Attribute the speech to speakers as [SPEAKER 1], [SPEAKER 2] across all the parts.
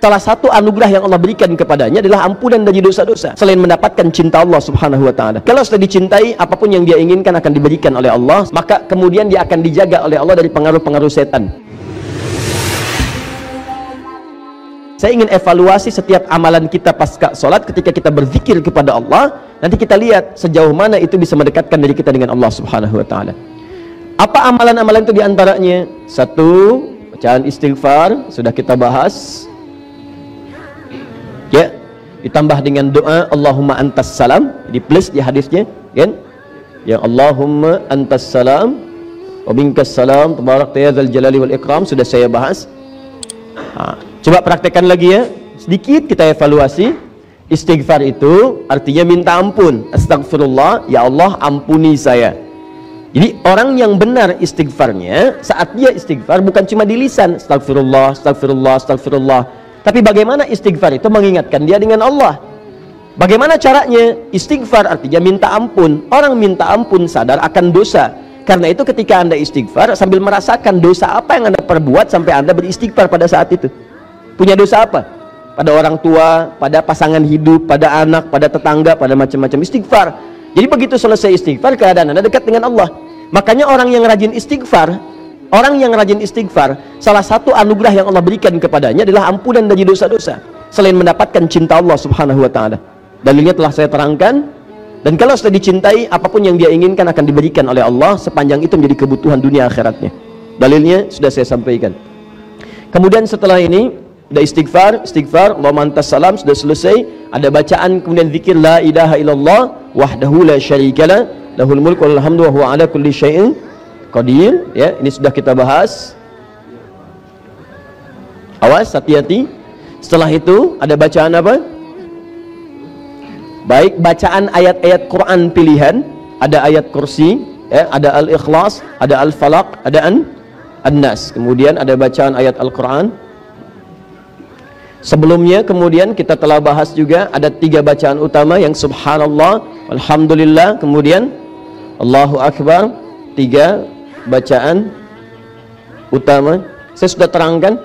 [SPEAKER 1] salah satu anugerah yang Allah berikan kepadanya adalah ampunan dari dosa-dosa, selain mendapatkan cinta Allah subhanahu wa ta'ala. Kalau sudah dicintai, apapun yang dia inginkan akan diberikan oleh Allah, maka kemudian dia akan dijaga oleh Allah dari pengaruh-pengaruh setan. Saya ingin evaluasi setiap amalan kita pasca sholat ketika kita berzikir kepada Allah. Nanti kita lihat sejauh mana itu bisa mendekatkan diri kita dengan Allah subhanahu wa ta'ala. Apa amalan-amalan itu diantaranya? Satu, bacaan istighfar, sudah kita bahas ya, ditambah dengan doa Allahumma antas salam, di plus di hadisnya kan, ya Allahumma antas salam wa minkas salam tabarakta ya dzal jalali wal ikram, sudah saya bahas. Coba praktekkan lagi ya, sedikit kita evaluasi. Istighfar itu artinya minta ampun. Astagfirullah, ya Allah ampuni saya. Jadi orang yang benar istighfarnya, saat dia istighfar bukan cuma di lisan astagfirullah, astagfirullah, astagfirullah, tapi bagaimana istighfar itu mengingatkan dia dengan Allah. Bagaimana caranya? Istighfar artinya minta ampun. Orang minta ampun sadar akan dosa. Karena itu ketika Anda istighfar sambil merasakan dosa apa yang Anda perbuat sampai Anda beristighfar pada saat itu. Punya dosa apa? Pada orang tua, pada pasangan hidup, pada anak, pada tetangga, pada macam-macam, istighfar. Jadi begitu selesai istighfar, keadaan Anda dekat dengan Allah. Makanya orang yang rajin istighfar, salah satu anugerah yang Allah berikan kepadanya adalah ampunan dari dosa-dosa, selain mendapatkan cinta Allah subhanahu wa ta'ala. Dalilnya telah saya terangkan. Dan kalau sudah dicintai, apapun yang dia inginkan akan diberikan oleh Allah, sepanjang itu menjadi kebutuhan dunia akhiratnya. Dalilnya sudah saya sampaikan. Kemudian setelah ini ada istighfar, Allahumma antas salam, sudah selesai. Ada bacaan kemudian zikir la ilaha illallah wahdahu la syarikalah lahul mulku wal hamdu wa huwa ala kulli syai'in qadir. Ya, ini sudah kita bahas. Awas, hati-hati. Setelah itu ada bacaan apa? Baik bacaan ayat-ayat Quran pilihan, ada ayat kursi, ya, ada al-ikhlas, ada al-falaq, ada an-nas. Kemudian ada bacaan ayat Al-Quran. Sebelumnya kemudian kita telah bahas juga ada 3 bacaan utama yang subhanallah, alhamdulillah, kemudian Allahu Akbar. 3 bacaan utama saya sudah terangkan.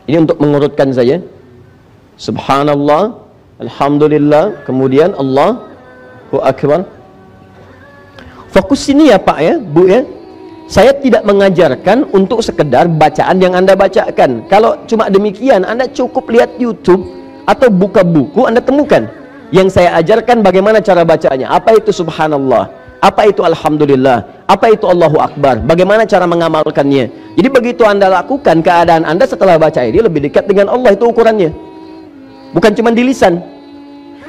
[SPEAKER 1] Ini untuk mengurutkan saja. Subhanallah, alhamdulillah, kemudian Allahu Akbar. Fokus sini ya Pak ya, Bu ya. Saya tidak mengajarkan untuk sekedar bacaan yang Anda bacakan. Kalau cuma demikian, Anda cukup lihat YouTube atau buka buku, Anda temukan. Yang saya ajarkan bagaimana cara bacanya. Apa itu subhanallah, apa itu alhamdulillah, apa itu Allahu Akbar, bagaimana cara mengamalkannya. Jadi begitu Anda lakukan, keadaan Anda setelah baca ini lebih dekat dengan Allah, itu ukurannya. Bukan cuma di lisan.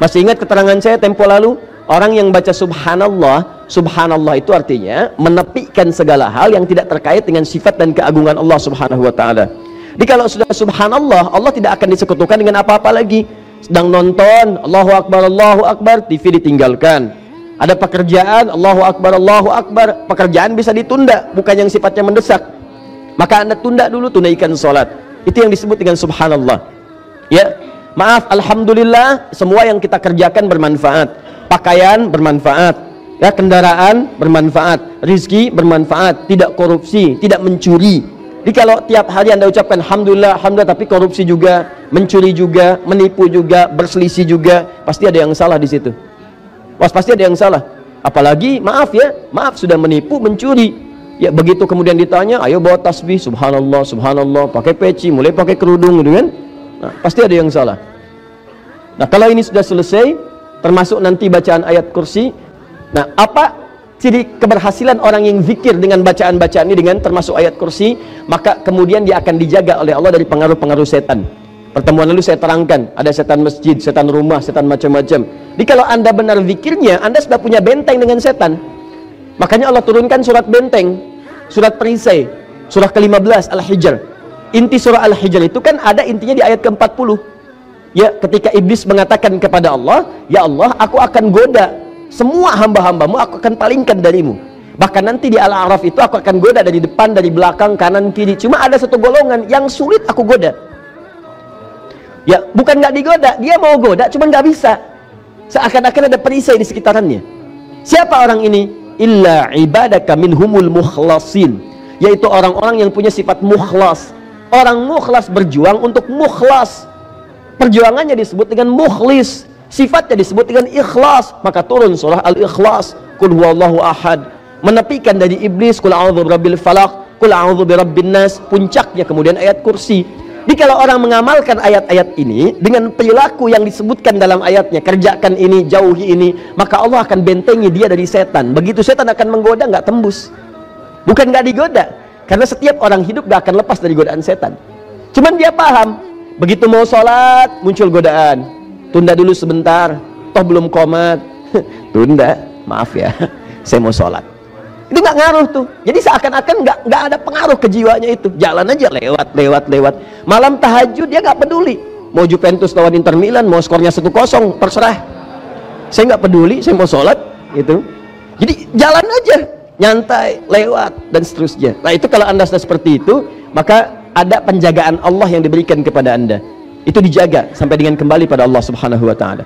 [SPEAKER 1] Masih ingat keterangan saya tempo lalu? Orang yang baca subhanallah, subhanallah itu artinya menepikan segala hal yang tidak terkait dengan sifat dan keagungan Allah subhanahu wa ta'ala. Jadi kalau sudah subhanallah, Allah tidak akan disekutukan dengan apa-apa lagi. Sedang nonton, Allahu Akbar, TV ditinggalkan. Ada pekerjaan, Allahu Akbar, pekerjaan bisa ditunda, bukan yang sifatnya mendesak. Maka Anda tunda dulu, tunaikan sholat. Itu yang disebut dengan subhanallah. Ya, maaf, alhamdulillah, semua yang kita kerjakan bermanfaat. Pakaian bermanfaat, ya, kendaraan bermanfaat, rizki bermanfaat, tidak korupsi, tidak mencuri. Jadi kalau tiap hari Anda ucapkan alhamdulillah, alhamdulillah, tapi korupsi juga, mencuri juga, menipu juga, berselisih juga, pasti ada yang salah di situ. Pasti ada yang salah. Apalagi maaf ya, maaf sudah menipu, mencuri. Ya begitu kemudian ditanya, ayo bawa tasbih, subhanallah, subhanallah, pakai peci, mulai pakai kerudung gitu kan. Nah, pasti ada yang salah. Nah, kalau ini sudah selesai, termasuk nanti bacaan ayat kursi. Nah, apa ciri keberhasilan orang yang zikir dengan bacaan-bacaan ini dengan termasuk ayat kursi? Maka kemudian dia akan dijaga oleh Allah dari pengaruh-pengaruh setan. Pertemuan lalu saya terangkan, ada setan masjid, setan rumah, setan macam-macam. Jadi kalau Anda benar zikirnya, Anda sudah punya benteng dengan setan. Makanya Allah turunkan surat benteng, surat perisai, surah ke-15 Al-Hijr. Inti surah Al-Hijr itu kan ada intinya di ayat ke-40. Ya, ketika iblis mengatakan kepada Allah, ya Allah, aku akan goda semua hamba-hambamu, aku akan palingkan darimu. Bahkan nanti di Al-A'raf itu aku akan goda dari depan, dari belakang, kanan, kiri. Cuma ada satu golongan yang sulit aku goda. Ya, bukan nggak digoda, dia mau goda, cuma nggak bisa. Seakan-akan ada perisai di sekitarannya. Siapa orang ini? Illa ibadaka minhumul mukhlasin. Yaitu orang-orang yang punya sifat mukhlas, Orang mukhlas berjuang untuk mukhlas. Perjuangannya disebut dengan mukhlis. Sifatnya disebut dengan ikhlas. Maka turun surah Al-Ikhlas. Qul huwallahu ahad. Menepikan dari iblis. Qul a'udzu birabbil falaq. Qul a'udzu birabbin nas. Puncaknya kemudian ayat kursi. Jadi kalau orang mengamalkan ayat-ayat ini dengan perilaku yang disebutkan dalam ayatnya, kerjakan ini, jauhi ini, maka Allah akan bentengi dia dari setan. Begitu setan akan menggoda, nggak tembus. Bukan nggak digoda, karena setiap orang hidup nggak akan lepas dari godaan setan. Cuman dia paham, begitu mau sholat muncul godaan, tunda dulu sebentar, toh belum qomat. Tunda, maaf ya, saya mau sholat. Itu nggak ngaruh tuh. Jadi seakan-akan nggak ada pengaruh ke jiwanya itu. Jalan aja lewat. Malam tahajud dia nggak peduli. Mau Juventus lawan Inter Milan, mau skornya 1-0, terserah. Saya nggak peduli, saya mau sholat gitu. Jadi jalan aja, nyantai, lewat dan seterusnya. Nah itu kalau anda sudah seperti itu, maka ada penjagaan Allah yang diberikan kepada anda. Itu dijaga sampai dengan kembali pada Allah Subhanahu Wa Taala.